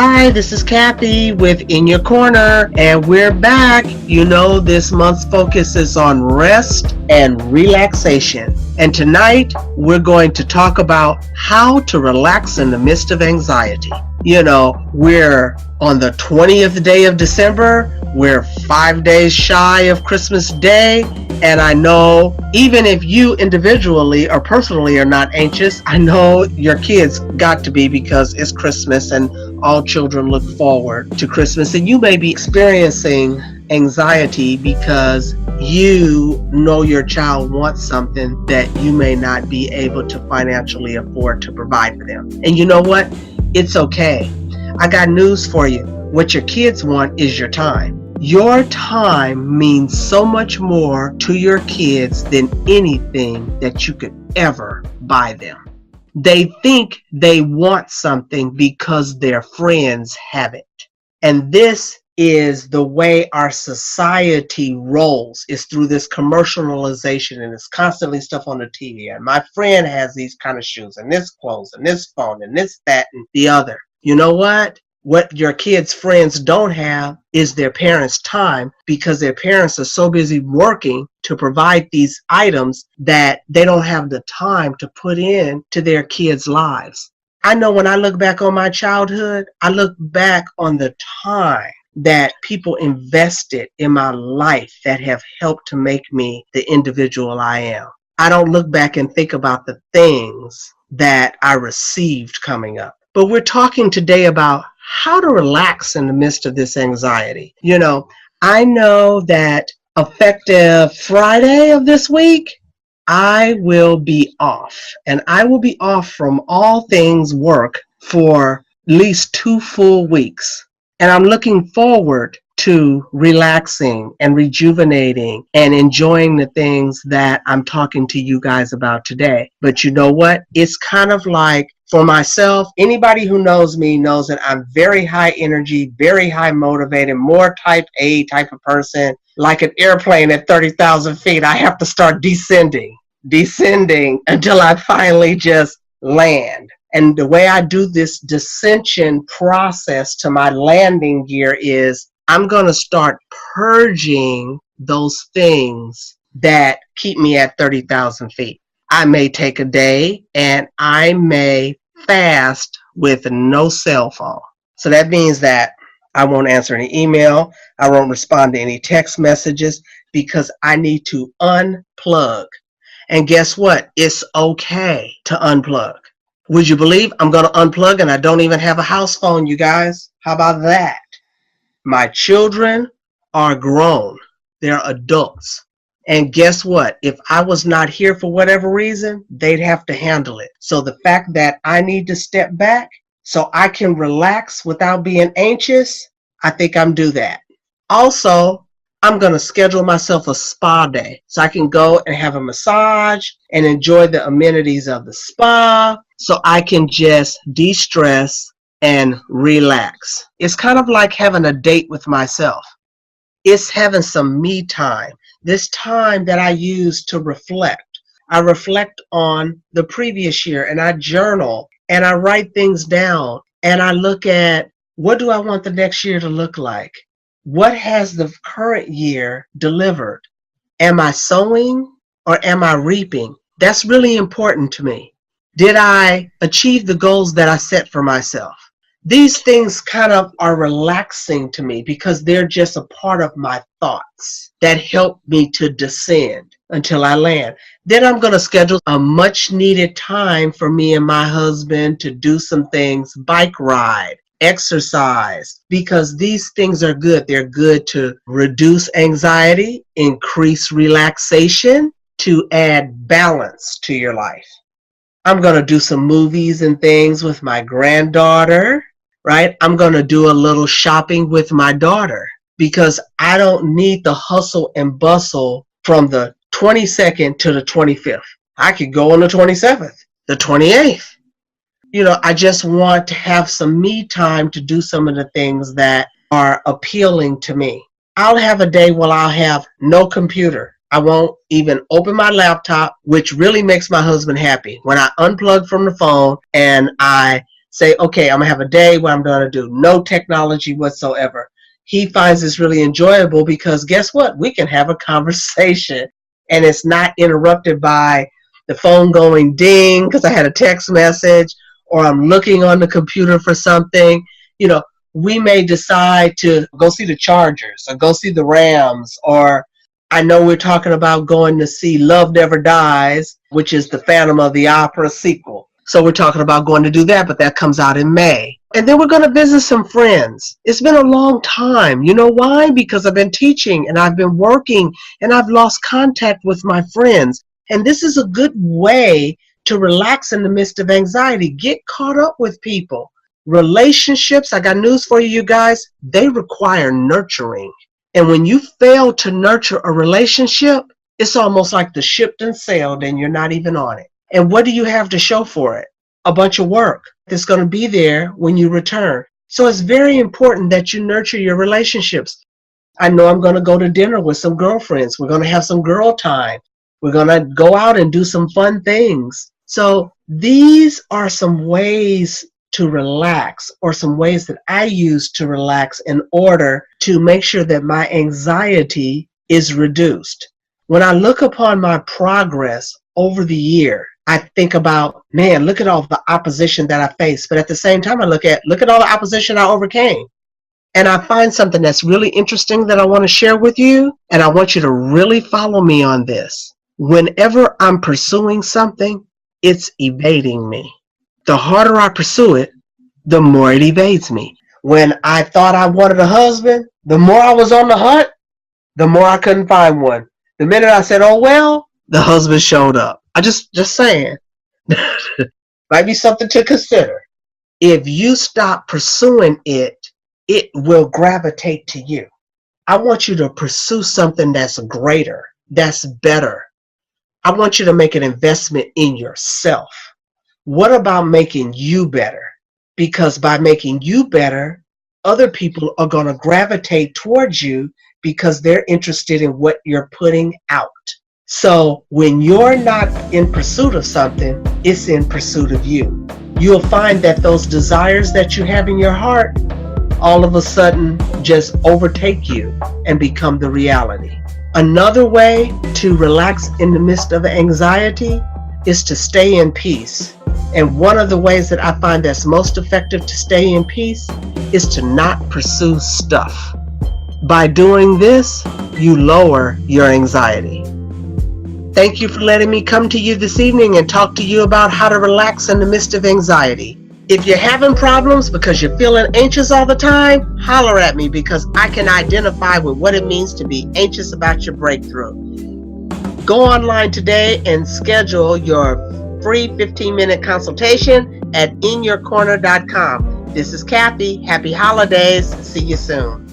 Hi, this is Kathy with In Your Corner, and we're back. You know, this month's focus is on rest and relaxation. And tonight, we're going to talk about how to relax in the midst of anxiety. You know, we're on the 20th day of December. We're 5 days shy of Christmas Day. And I know even if you individually or personally are not anxious, I know your kids got to be, because it's Christmas and all children look forward to Christmas. And you may be experiencing anxiety because you know your child wants something that you may not be able to financially afford to provide for them. And you know what? It's okay. I got news for you. What your kids want is your time. Your time means so much more to your kids than anything that you could ever buy them. They think they want something because their friends have it. And this is the way our society rolls, is through this commercialization, and it's constantly stuff on the TV. And my friend has these kind of shoes and this clothes and this phone and this, that, and the other. You know what? What your kids' friends don't have is their parents' time, because their parents are so busy working to provide these items that they don't have the time to put in to their kids' lives. I know when I look back on my childhood, I look back on the time that people invested in my life that have helped to make me the individual I am. I don't look back and think about the things that I received coming up. But we're talking today about how to relax in the midst of this anxiety. You know, I know that effective Friday of this week, I will be off. And I will be off from all things work for at least 2 full weeks. And I'm looking forward to relaxing and rejuvenating and enjoying the things that I'm talking to you guys about today. But you know what? It's kind of like, for myself, anybody who knows me knows that I'm very high energy, very high motivated, more type A type of person. Like an airplane at 30,000 feet, I have to start descending until I finally just land. And the way I do this descension process to my landing gear is I'm going to start purging those things that keep me at 30,000 feet. I may take a day and I may fast with no cell phone. So that means that I won't answer any email. I won't respond to any text messages, because I need to unplug. And guess what? It's okay to unplug. Would you believe I'm going to unplug and I don't even have a house phone, you guys? How about that? My children are grown. They're adults. And guess what? If I was not here for whatever reason, they'd have to handle it. So the fact that I need to step back so I can relax without being anxious, I think I'm due that. Also, I'm going to schedule myself a spa day so I can go and have a massage and enjoy the amenities of the spa, so I can just de-stress and relax. It's kind of like having a date with myself. It's having some me time. This time that I use to reflect. I reflect on the previous year and I journal and I write things down and I look at, what do I want the next year to look like? What has the current year delivered? Am I sowing or am I reaping? That's really important to me. Did I achieve the goals that I set for myself? These things kind of are relaxing to me because they're just a part of my thoughts that help me to descend until I land. Then I'm going to schedule a much needed time for me and my husband to do some things, bike ride, exercise, because these things are good. They're good to reduce anxiety, increase relaxation, to add balance to your life. I'm going to do some movies and things with my granddaughter, right? I'm going to do a little shopping with my daughter, because I don't need the hustle and bustle from the 22nd to the 25th. I could go on the 27th, the 28th. You know, I just want to have some me time to do some of the things that are appealing to me. I'll have a day where I'll have no computer. I won't even open my laptop, which really makes my husband happy. When I unplug from the phone and I say, okay, I'm gonna have a day where I'm gonna do no technology whatsoever. He finds this really enjoyable because guess what? We can have a conversation and it's not interrupted by the phone going ding because I had a text message or I'm looking on the computer for something. You know, we may decide to go see the Chargers or go see the Rams, or I know we're talking about going to see Love Never Dies, which is the Phantom of the Opera sequel. So we're talking about going to do that, but that comes out in May. And then we're going to visit some friends. It's been a long time. You know why? Because I've been teaching and I've been working and I've lost contact with my friends. And this is a good way to relax in the midst of anxiety. Get caught up with people. Relationships, I got news for you guys, they require nurturing. And when you fail to nurture a relationship, it's almost like the ship done sailed and you're not even on it. And what do you have to show for it? A bunch of work that's going to be there when you return. So it's very important that you nurture your relationships. I know I'm going to go to dinner with some girlfriends. We're going to have some girl time. We're going to go out and do some fun things. So these are some ways to relax, or some ways that I use to relax in order to make sure that my anxiety is reduced. When I look upon my progress over the year, I think about, man, look at all the opposition that I faced. But at the same time, I look at all the opposition I overcame. And I find something that's really interesting that I want to share with you. And I want you to really follow me on this. Whenever I'm pursuing something, it's evading me. The harder I pursue it, the more it evades me. When I thought I wanted a husband, the more I was on the hunt, the more I couldn't find one. The minute I said, oh, well, the husband showed up. I just saying, might be something to consider. If you stop pursuing it, it will gravitate to you. I want you to pursue something that's greater, that's better. I want you to make an investment in yourself. What about making you better? Because by making you better, other people are going to gravitate towards you because they're interested in what you're putting out. So when you're not in pursuit of something, it's in pursuit of you. You'll find that those desires that you have in your heart all of a sudden just overtake you and become the reality. Another way to relax in the midst of anxiety is to stay in peace. And one of the ways that I find that's most effective to stay in peace is to not pursue stuff. By doing this, you lower your anxiety. Thank you for letting me come to you this evening and talk to you about how to relax in the midst of anxiety. If you're having problems because you're feeling anxious all the time, holler at me because I can identify with what it means to be anxious about your breakthrough. Go online today and schedule your free 15-minute consultation at inyourkorner.com. This is Kathy. Happy holidays. See you soon.